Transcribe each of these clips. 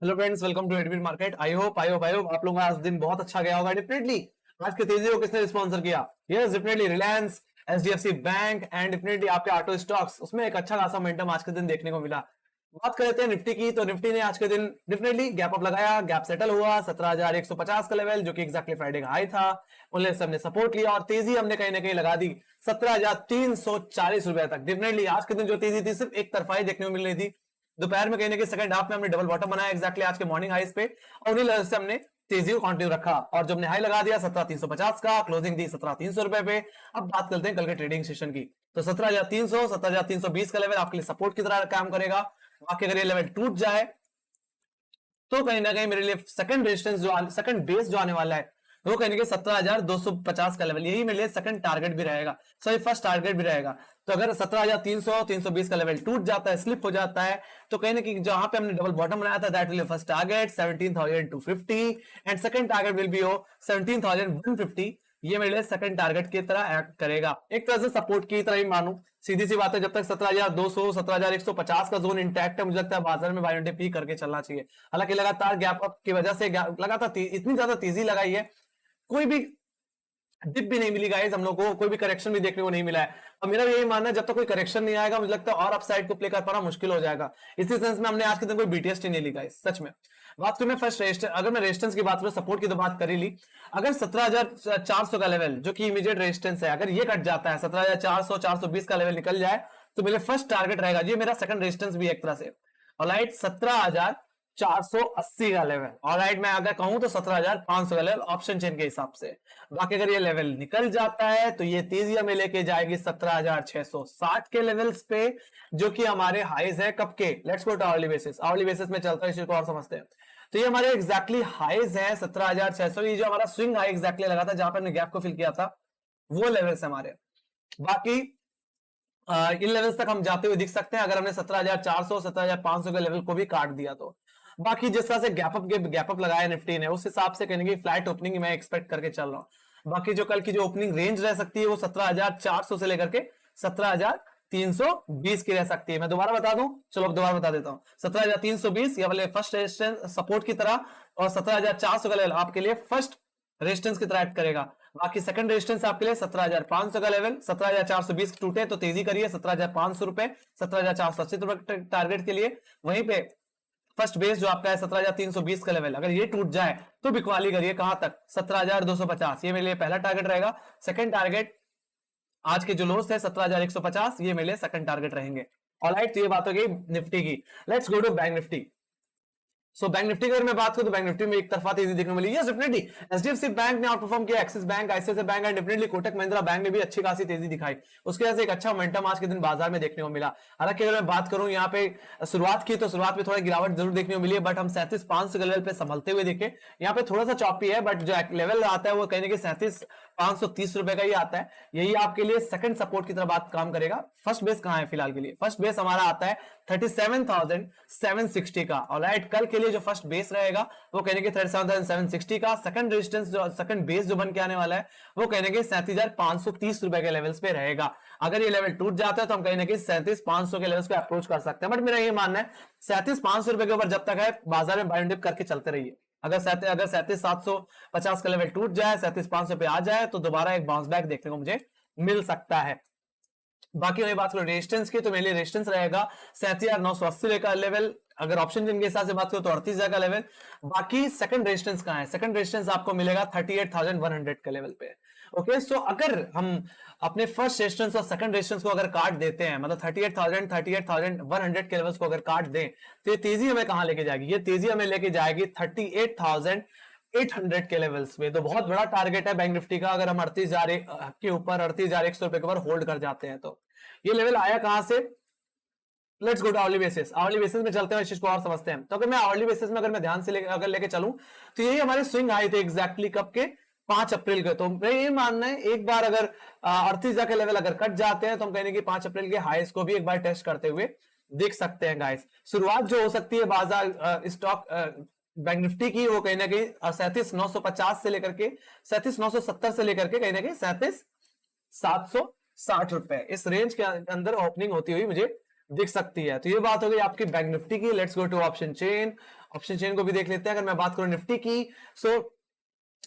Hello friends, welcome to admit market. I hope आप लोगों का आज दिन बहुत अच्छा गया होगा। डेफिनेटली आज की तेजी को किसने स्पॉन्सर किया? Yes, definitely Reliance, HDFC bank and definitely आपके ऑटो स्टॉक्स। उसमें एक अच्छा खासा मोमेंटम आज के दिन देखने को मिला। बात करते हैं निफ्टी की, तो निफ्टी ने आज के दिन डेफिनेटली गैप अप लगाया, गैप सेटल हुआ 17,150 का लेवल, जो कि एक्जैक्टली फ्राइडे का हाई था। उन्हें सबने सपोर्ट लिया और तेजी हमने कहीं ना कहीं लगा दी 17,340 रुपए तक। डेफिनेटली आज के दिन जो तेजी थी सिर्फ एक तरफा ही देखने को मिल रही थी। दोपहर में कहीं ना कहीं सेकंड हाफ में हमने डबल बॉटम बनाया एक्जैक्टली आज के मॉर्निंग हाईस पे, और उन्हीं लेवल से हमने तेजी को कंटिन्यू रखा और जब हमने हाई लगा दिया 17,350 का, क्लोजिंग दी 17,300 रुपए पे। अब बात करते हैं कल के ट्रेडिंग सेशन की। तो 17,300 17,320 का लेवल आपके लिए सपोर्ट की तरह काम करेगा। बाकी अगर ये लेवल टूट जाए तो कहीं ना कहीं मेरे लिए सेकंड रेजिस्टेंस जो सेकंड बेस जो आने वाला है वो कहीं ना कहीं 17,250 का लेवल, यही मेरे लिए सेकंड टारगेट भी रहेगा, सॉरी फर्स्ट टारगेट भी रहेगा। तो अगर 17,300 320 का लेवल टूट जाता है, स्लिप हो जाता है, तो कहीं ना कहीं जहां पे हमने डबल बॉटम बनाया था that will be first target 17,250 and second target will be 17,150। ये मेरे लिए सेकंड टारगेट की तरह एक्ट करेगा, एक तरह से सपोर्ट की तरह ही मानू। सीधी सी बात है, जब तक 17,200 17,150 का जोन इंटैक्ट है, मुझे लगता है बाजार में बाय ऑन डिप करके चलना चाहिए। हालांकि लगातार गैप अप की वजह से लगातार इतनी ज्यादा तेजी लगाई है, कोई भी डिप भी नहीं मिली गाइस, हम लोग को कोई भी करेक्शन भी देखने को नहीं मिला है। और मेरा यही मानना है जब तक कोई करेक्शन नहीं आएगा, मुझे लगता है और अपसाइड को प्ले कर पाना मुश्किल हो जाएगा। इसी सेंस में हमने आज के दिन कोई बीटीएस नहीं ली गाइस, सच में। बात करूं मैं फर्स्ट रेजिस्टेंस, अगर मैं रेजिस्टेंस की बात करूं, सपोर्ट की तो बात कर ही ली। अगर 17,400 का लेवल जो कि इमीडिएट रेजिस्टेंस है, अगर ये कट जाता है 17,400 420 का लेवल निकल जाए, तो मेरे फर्स्ट टारगेट रहेगा, ये मेरा सेकंड रेजिस्टेंस भी एक तरह से। ऑलराइट, 17,480 का लेवल। ऑलराइट, मैं अगर कहूं तो 17,500 का लेवल ऑप्शन चेन के हिसाब से। बाकी अगर ये लेवल निकल जाता है तो ये तेजी हमें लेके जाएगी 17,660 के लेवल्स पे, जो कि हमारे हाईज है कब के। Let's go to hourly basis. Hourly basis में चलता है, इसी को और समझते हैं। तो ये हमारे एग्जैक्टली हाईज है 17,600। ये जो हमारा स्विंग हाई एग्जैक्टली लगा था, जहां पर हमने गैप को फिल किया था, वो लेवल्स हमारे। बाकी इन लेवल्स तक हम जाते हुए दिख सकते हैं अगर हमने 17,400 17,500 के लेवल को भी काट दिया तो। बाकी जिस तरह से गैप अप लगाया निफ्टी ने, उस हिसाब से कहने की फ्लैट ओपनिंग मैं एक्सपेक्ट करके चल रहा हूं। बाकी जो कल की जो ओपनिंग रेंज रह सकती है वो 17,400 से लेकर के 17,320 की रह सकती है। मैं दोबारा बता दूं, चलो दोबारा बता देता हूं। 17,320 ये वाले फर्स्ट सपोर्ट की तरह, और 17,400 का लेवल आपके लिए फर्स्ट रेजिस्टेंस की तरह एक्ट करेगा। बाकी सेकंड रेजिस्टेंस आपके लिए 17,500 का लेवल। 17,420 टूटे तो तेजी करिए 17,500 रुपए, 17,480 रुपए टारगेट के लिए। वहीं पे फर्स्ट बेस जो आपका है 17,320 का लेवल, अगर ये टूट जाए तो बिकवाली करिए कहां तक, 17,250। ये मेरे लिए पहला टारगेट रहेगा। सेकंड टारगेट आज के जो लोस है 17,150, ये मेरे लिए सेकंड टारगेट रहेंगे। ऑलराइट, तो ये बात हो गई निफ्टी की। Let's go to Bank Nifty. So Bank Nifty की अगर मैं बात करूं तो बैंक निफ्टी में एक तरफा तेजी देखने को मिली। यस, डेफिनेटली एचडीएफसी बैंक ने आउटपरफॉर्म किया, axis bank, ICICI bank and definitely Kotak Mahindra bank ने भी अच्छी खासी तेजी दिखाई। उसके वजह से एक अच्छा मोमेंटम आज के दिन बाजार में देखने को मिला। हालांकि अगर मैं बात करूं यहाँ पे शुरुआत की, तो शुरुआत में थोड़ी गिरावट जरूर देखने को मिली है, बट हम 37,500 के लेवल पे संभलते हुए देखे। यहाँ पे थोड़ा सा चॉपी है, बट जो लेवल आता है वो कहीं ना कहीं 37,530 रुपए का ही आता है। यही आपके लिए सेकंड सपोर्ट की तरह बात काम करेगा। फर्स्ट बेस कहां है फिलहाल के लिए? फर्स्ट बेस हमारा आता है 37,760 का। ऑलराइट, कल के लिए जो फर्स्ट बेस रहेगा वो कहने के 37,760 का। सेकंड रेजिस्टेंस जो सेकंड बेस जो बन के आने वाला है वो कहने के 37,530 रुपए के लेवल्स पे रहेगा। अगर ये लेवल टूट जाता है तो हम कहीं ना कहीं 37,500 के लेवल्स को अप्रोच कर सकते हैं। बट मेरा ये मानना है 37,500 रुपए के ऊपर जब तक है बाजार में बाय एंड डिप करके चलते रहिए। अगर 37,750 का लेवल टूट जाए, 37,500 पे आ जाए, तो दोबारा एक बाउंस बैक देखने को मुझे मिल सकता है। बाकी वही बात करो रेजिस्टेंस की, तो मेरे लिए रेजिस्टेंस रहेगा 37,980 का लेवल। अगर ऑप्शन जिनके हिसाब से बात करो तो 38,000 का लेवल। बाकी सेकंड रेजिस्टेंस कहां है? सेकंड रेजिस्टेंस आपको मिलेगा 38,100 के लेवल पे। ओके, सो अगर हम अपने फर्स्ट रेजिस्टेंस और सेकंड रेजिस्टेंस को अगर काट देते हैं, मतलब 38,000 38,100 के लेवल्स को अगर काट दें, तो ये तेजी हमें कहां लेके जाएगी? ये तेजी हमें लेके जाएगी 38,800 के लेवल्स में। तो बहुत बड़ा टारगेट है बैंक निफ्टी का, अगर हम 38,000 के ऊपर 38,100 रुपए के ऊपर होल्ड कर जाते हैं तो। ये लेवल आया कहां से? Let's go to hourly basis. Hourly basis में चलते हैं, इस चीज को और समझते हैं। तो अगर मैं आवरली बेसिस में अगर मैं ध्यान से अगर लेके चलूं, तो यही हमारे स्विंग हाई थे एग्जैक्टली कब के? 5 अप्रैल के। तो मेरा ये मानना है एक बार अगर 38,000 के लेवल अगर कट जाते हैं तो हम कहने की 5 अप्रैल के हाईस को भी एक बार टेस्ट करते हुए देख सकते हैं गाइस। शुरुआत जो हो सकती है बाजार स्टॉक बैंक निफ्टी की, वो कहीं ना कहीं 37,950 से लेकर के 37,970 से लेकर के कहीं ना कहीं 37,760 रुपए, इस रेंज के अंदर ओपनिंग होती हुई मुझे दिख सकती है। तो ये बात हो गई आपकी बैंक निफ्टी की। Let's go to option chain. Option chain को भी देख लेते हैं। अगर मैं बात करूं निफ्टी की, सो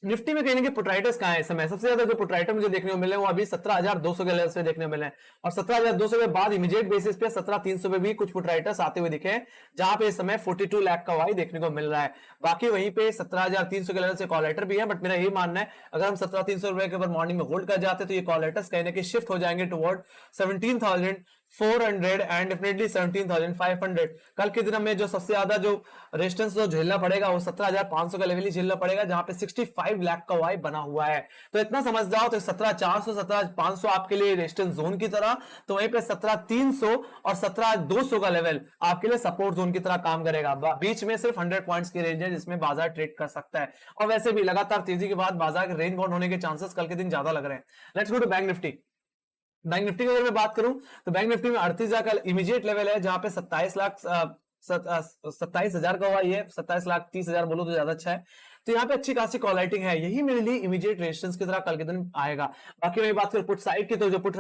निफ्टी में कहीं ना कहीं पुटराइटर्स कहाँ है इस समय? सबसे ज्यादा जो पुटराइटर मुझे देखने को मिले वो अभी 17,200 के लेवल पे देखने को मिले हैं, और 17,200 के बाद इमीडिएट बेसिस पे 17,300 पे भी कुछ पुटराइटर्स आते हुए दिखे हैं, जहां पे इस समय 42 लाख का वाई देखने को मिल रहा है। बाकी वहीं पे 17,300 के लेवल से कॉलेटर भी है, बट मेरा यही मानना है अगर हम 17,300 रुपए के ऊपर मॉर्निंग में होल्ड कर जाते तो ये कॉलेटर्स कहीं ना कहीं शिफ्ट हो जाएंगे टुवर्ड 17,400 एंड डेफिनेटली 17,500। कल के दिन में जो सबसे ज्यादा जो रेजिस्टेंस जो झेलना पड़ेगा वो 17,500 का लेवल ही झेलना पड़ेगा, जहां पे 65 लाख का वाई बना हुआ है। तो इतना समझ जाओ, तो 17,400 17,500 आपके लिए रेजिस्टेंस जोन की तरह, तो वहीं पे 17,300 और 17,200 का लेवल आपके लिए सपोर्ट जोन की तरह काम करेगा। बीच में सिर्फ 100 पॉइंट्स की रेंज है जिसमें बाजार ट्रेड कर सकता है, और वैसे भी लगातार तेजी के बाद बाजार के रेंज बाउंड होने के चांसेस कल के दिन ज्यादा लग रहे हैं। Let's go to Bank Nifty. Bank Nifty की अगर मैं बात करूं तो बैंक निफ्टी में 38,000 का इमीडिएट लेवल है, जहां पे 27,00,000 का हुआ, ये 27,30,000 बोलो तो ज्यादा अच्छा है। तो यहाँ पे अच्छी खासी कॉलराइटिंग है, यही मेरे लिए इमीडिएट रेजिस्टेंस की तरह कल के दिन आएगा। बाकी मैं बात करूं पुट साइड की, तो जो पुट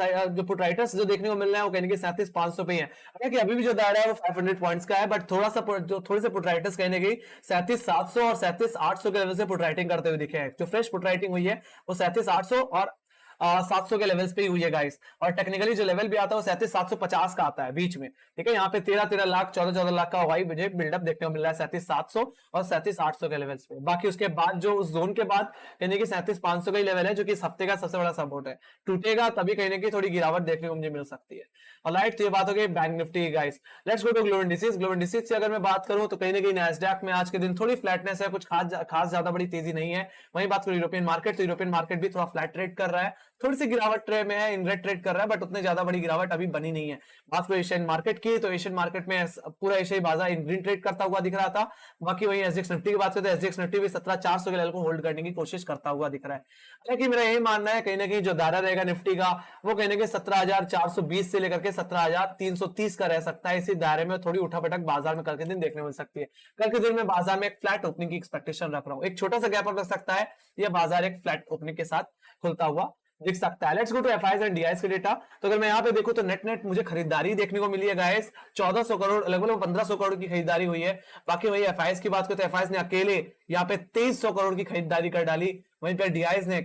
राइटर्स जो देखने को मिल रहा है वो कहने के 37,500 पे है। हालांकि अभी भी जो दायरा है वो 500 पॉइंट्स का है, बट थोड़ा सा जो थोड़े से पुट राइटर्स कहने की 37,700 और 37,800 के लेवल से पुट राइटिंग करते हुए दिखे हैं। जो फ्रेश पुट राइटिंग हुई है वो 37,800 और 700 के लेवल्स पे ही हुई है गाइस, और टेक्निकली जो लेवल भी आता है वो 37,750 का आता है बीच में। ठीक है, यहाँ पे 13 लाख 14 लाख का वाई मुझे बिल्डअप देखने को मिल रहा है 37,700 और 37,800 के लेवल्स पे। बाकी उसके बाद जो उस जोन के बाद यानी कि 37,500 का ही लेवल है, जो कि इस हफ्ते का सबसे बड़ा सपोर्ट है। टूटेगा तभी कहीं ना कहीं थोड़ी गिरावट देखने को मुझे मिल सकती है। ऑलराइट, तो ये बात हो गई Bank Nifty guys. Let's go to global indices. Global indices से अगर मैं बात करूं तो कहीं ना कहीं नैस्डैक में आज के दिन थोड़ी फ्लैटनेस है, कुछ खास ज्यादा बड़ी तेजी नहीं है। वहीं बात करूं यूरोपियन मार्केट, तो यूरोपियन मार्केट भी थोड़ा फ्लैट ट्रेड कर रहा है, थोड़ी सी गिरावट ट्रेड में है, इन रेड ट्रेड कर रहा है, बट उतने ज्यादा बड़ी गिरावट अभी बनी नहीं है। बात करो एशियन मार्केट की, तो एशियन मार्केट में पूरा एशियाई बाजार इन ग्रीन ट्रेड करता हुआ दिख रहा था। बाकी वही एसजीएक्स निफ्टी की बात करते हैं, एसजीएक्स निफ्टी भी 17,400 के लेवल को होल्ड करने की कोशिश करता हुआ दिख रहा है। हालांकि मेरा यही मानना है कहीं ना कहीं जो दायरा रहेगा निफ्टी का वो कहीं ना कहीं 17,420 से लेकर के 17,330 का रह सकता है। इसी दायरे में थोड़ी उठापटक बाजार में कल के दिन देखने मिल सकती है। कल के दिन में बाजार में एक फ्लैट ओपनिंग की एक्सपेक्टेशन रख रहा हूं, एक छोटा सा गैप अप रख सकता है, यह बाजार एक फ्लैट ओपनिंग के साथ खुलता हुआ दिख सकता है। Let's go to FIIs and DIIs के डेटा। तो अगर मैं यहाँ पे देखूं तो नेट मुझे खरीदारी देखने को मिली है गाइस, 1400 करोड़ लगभग 1500 करोड़ की खरीदारी हुई है। बाकी वही एफआईएस की बात करते हैं, एफआईएस ने अकेले यहाँ पे 2300 करोड़ की खरीदारी कर डाली। वहीं पे डीआईएस ने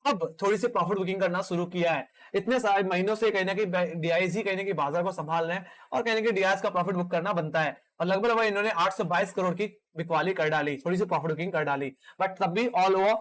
अब थोड़ी सी प्रॉफिट बुकिंग करना शुरू किया है। इतने सारे महीनों से कहीं ना कहीं डीआईएस ही कहीं ना कहीं बाजार को संभाल रहे हैं, और कहीं ना कहीं डीआईएस का प्रॉफिट बुक करना बनता है, और लगभग इन्होंने 822 करोड़ की बिकवाली कर डाली, थोड़ी सी प्रॉफिट बुकिंग कर डाली, बट तब भी ऑल ओवर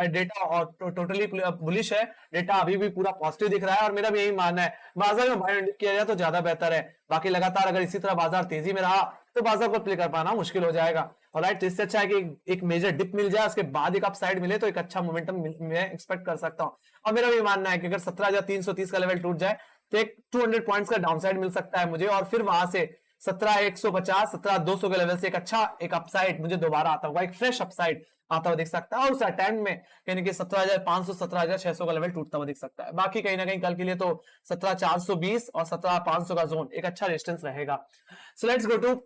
डेटा और टोटली बुलिश है। डेटा अभी भी पूरा पॉजिटिव दिख रहा है, और मेरा भी यही मानना है बाजार में बाय किया जाए तो ज्यादा बेहतर है। बाकी लगातार अगर इसी तरह बाजार तेजी में रहा तो बाजार को प्ले कर पाना मुश्किल हो जाएगा। ऑलराइट, तो इससे अच्छा है कि एक मेजर डिप मिल जाए, उसके बाद एक अपसाइड मिले तो एक अच्छा मोमेंटम मैं एक्सपेक्ट कर सकता हूं। और मेरा भी मानना है कि अगर 17,330 का लेवल टूट जाए तो एक 200 पॉइंट्स का डाउनसाइड मिल सकता है मुझे, और फिर वहां से 17,150 17,200 के लेवल से एक अपसाइड मुझे दोबारा आता हुआ, एक फ्रेश अपसाइड आता हुआ दिख सकता है, और उस अटेम्प्ट में कहीं कि 17,500 17,600 का लेवल टूटता हुआ दिख सकता है। बाकी कहीं ना कहीं कल के लिए तो 17,420 और 17,500 का जोन एक अच्छा रेजिस्टेंस रहेगा। So let's go to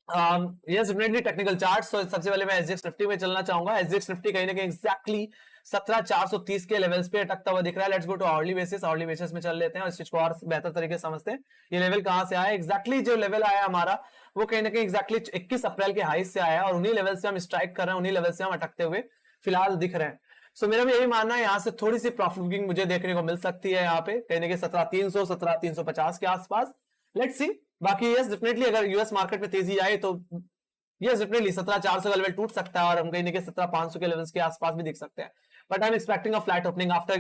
yes definitely technical chart. सबसे पहले मैं एसजीएक्स निफ्टी में चलना चाहूंगा। एसजीएक्स निफ्टी कहीं ना कहीं एग्जैक्टली 17,430 के लेवल्स पे अटकता हुआ दिख रहा है। Let's go to hourly basis. Hourly basis में चल लेते हैं और इस चीज को और बेहतर तरीके से समझते हैं। ये लेवल कहां से आया एग्जैक्टली, जो लेवल आया हमारा वो कहीं ना कहीं एग्जैक्टली 21 अप्रैल के हाई से आया, और उन्हीं लेवल से हम स्ट्राइक कर रहे हैं, उन्हीं लेवल से हम अटकते हुए फिलहाल दिख रहे हैं। सो मेरा भी यही मानना है यहाँ से थोड़ी सी प्रॉफिट बुकिंग मुझे देखने को मिल सकती है, यहाँ पे कहीं ना कहीं 17,300 17,350 के आसपास। Let's see. बाकी यस डेफिनेटली अगर यूएस मार्केट में तेजी आए तो यस डेफिनेटली 17,400 का लेवल टूट सकता है, और हम कहीं ना कहीं 17,500 के लेवल्स के आसपास भी दिख सकते हैं, but I am expecting a flat opening after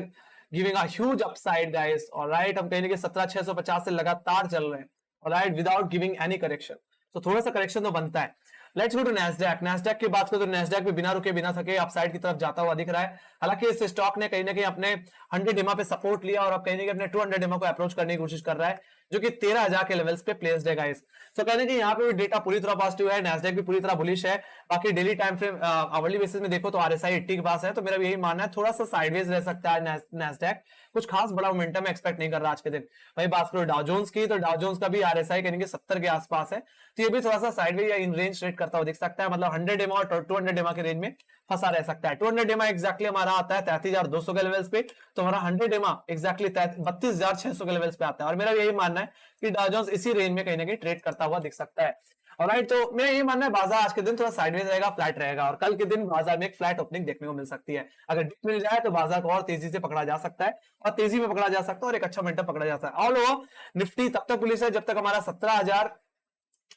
giving a huge upside guys. Alright, हम कहीं ना कहीं 17,650 से लगातार चल रहे हैं, alright, without giving any correction. तो थोड़ा सा करेक्शन तो बनता है। Let's go to Nasdaq. Nasdaq की बात करें तो नैस्डैक भी बिना रुके बिना थके अपसाइड की तरफ जाता हुआ दिख रहा है। हालांकि इस स्टॉक ने कहीं ना कहीं अपने 100 EMA पे सपोर्ट लिया, और अब कहीं ना कहीं अपने 200 EMA को अप्रोच करने की कोशिश कर रहा है, जो कि 13,000 के लेवल्स पे प्लेस्ड है गाइस। सो कहने की यहाँ पे भी डेटा पूरी तरह पॉजिटिव है, नैस्डैक भी पूरी तरह बुलिश है। बाकी daily time frame hourly basis में देखो तो आरएसआई 80 के पास है, तो मेरा भी यही मानना है थोड़ा सा साइडवेज रह सकता है नैस्डैक, कुछ खास बड़ा मोमेंटम एक्सपेक्ट नहीं कर रहा आज के दिन। वही बात करो डाउ जोन्स की, तो डाउ जोन्स का भी आरएसआई कहेंगे 70 के आसपास है, तो ये भी थोड़ा सा साइडवेज या इन रेंज ट्रेड करता हुआ दिख सकता है, मतलब 100 EMA और 200 EMA के रेंज में फंसा रह सकता है। 200 EMA एक्जैक्टली हमारा आता है 33,200 के लेवल्स पे, तो हमारा 100 EMA एक्जैक्टली 32,600 के लेवल्स पे आता है। और मेरा यही मानना है कि डाउ जोन्स इसी रेंज में कहीं ना कहीं ट्रेड करता हुआ दिख सकता है। ऑलराइट, तो मेरा ये मानना है बाजार आज के दिन थोड़ा साइडवेज रहेगा, फ्लैट रहेगा, और कल के दिन बाजार में एक फ्लैट ओपनिंग देखने को मिल सकती है। अगर डिप मिल जाए तो बाजार को और तेजी से पकड़ा जा सकता है, और तेजी में पकड़ा जा सकता है, और एक अच्छा मोमेंटम पकड़ा जा सकता है। ऑल ओवर निफ्टी तब तक पुलिस है जब तक हमारा 17,000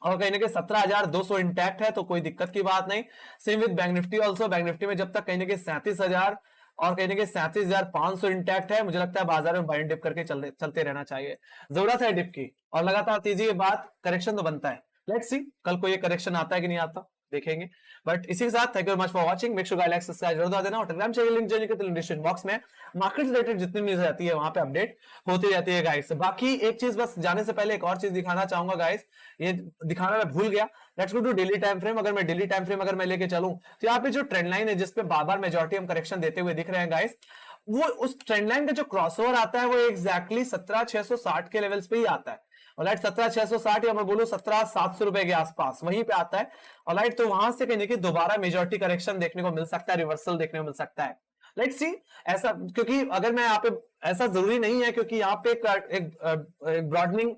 और कहीं ना कहीं 17,200 इंटैक्ट है, तो कोई दिक्कत की बात नहीं। Same with bank Nifty also, bank Nifty में जब तक कहीं ना कहीं 37,000 और कहीं ना कहीं 37,500 इंटैक्ट है, मुझे लगता है बाजार में बाय एंड डिप करके चलते रहना चाहिए। जरूरत है डिप की, और लगातार तेजी के बाद करेक्शन तो बनता है। लेट्स सी कल को ये करेक्शन आता है कि नहीं आता, देखेंगे। बट इसी के साथ thank you very much for watching. Make sure guys like subscribe जरूर कर देना, और टेलीग्राम चैनल लिंक ज्वाइन करते डिस्क्रिप्शन बॉक्स में मार्केट रिलेटेड जितनी न्यूज रहती है वहां पे अपडेट होती रहती है गाइस। बाकी एक चीज बस जाने से पहले एक और चीज दिखाना चाहूंगा गाइस, ये दिखाना मैं भूल गया। Let's go to daily time frame. अगर मैं डेली टाइम फ्रेम अगर मैं लेके चलूं तो यहाँ पे जो ट्रेंड लाइन है जिसपे बार बार मेजॉरिटी हम करेक्शन देते हुए दिख रहे हैं गाइस, वो उस ट्रेंड लाइन का जो क्रॉसओवर आता है वो एक्जैक्टली 17,660 के लेवल्स पे ही आता है। ऑलराइट, 17,660 या मैं बोलूं 17,700 रुपए के आसपास वहीं पे आता है। ऑलराइट, तो वहां से कहीं दोबारा मेजॉरिटी करेक्शन देखने को मिल सकता है, रिवर्सल देखने को मिल सकता है। लेट्स सी ऐसा, क्योंकि अगर मैं यहाँ पे ऐसा जरूरी नहीं है, क्योंकि यहाँ पे एक ब्रॉडनिंग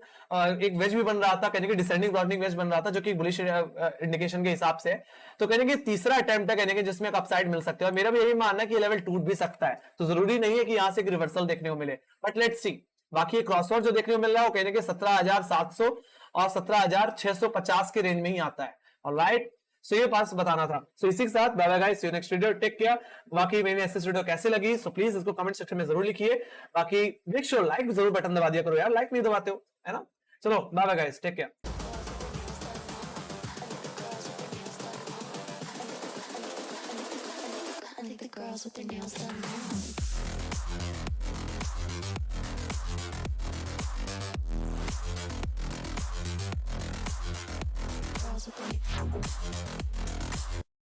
एक वेज भी बन रहा था, कहने की डिसेंडिंग ब्रॉडनिंग वेज बन रहा था, जो कि बुलिश इंडिकेशन के हिसाब से, तो कहने की तीसरा अटेम्प्ट है कहने के जिसमें एक अपसाइड मिल सकते हैं। और मेरा भी यही मानना है कि लेवल टूट भी सकता है, तो जरूरी नहीं है कि यहाँ से एक रिवर्सल देखने को मिले, बट लेट्स सी। बाकी क्रॉसओवर जो देखने को मिल रहा है वो कहने के 17,700 और 17,650 के रेंज में ही आता है। ऑलराइट, सो ये पास बताना था। सो इसी के साथ bye bye guys, see you next video, take care. बाकी मेरी ऐसे वीडियो कैसे लगी सो प्लीज इसको कमेंट सेक्शन में जरूर लिखिए। बाकी मेक श्योर लाइक जरूर बटन दबा दिया करो यार, लाइक नहीं दबाते हो है ना। चलो bye bye guys, take care. I think the girls with their nails done now. Girls with their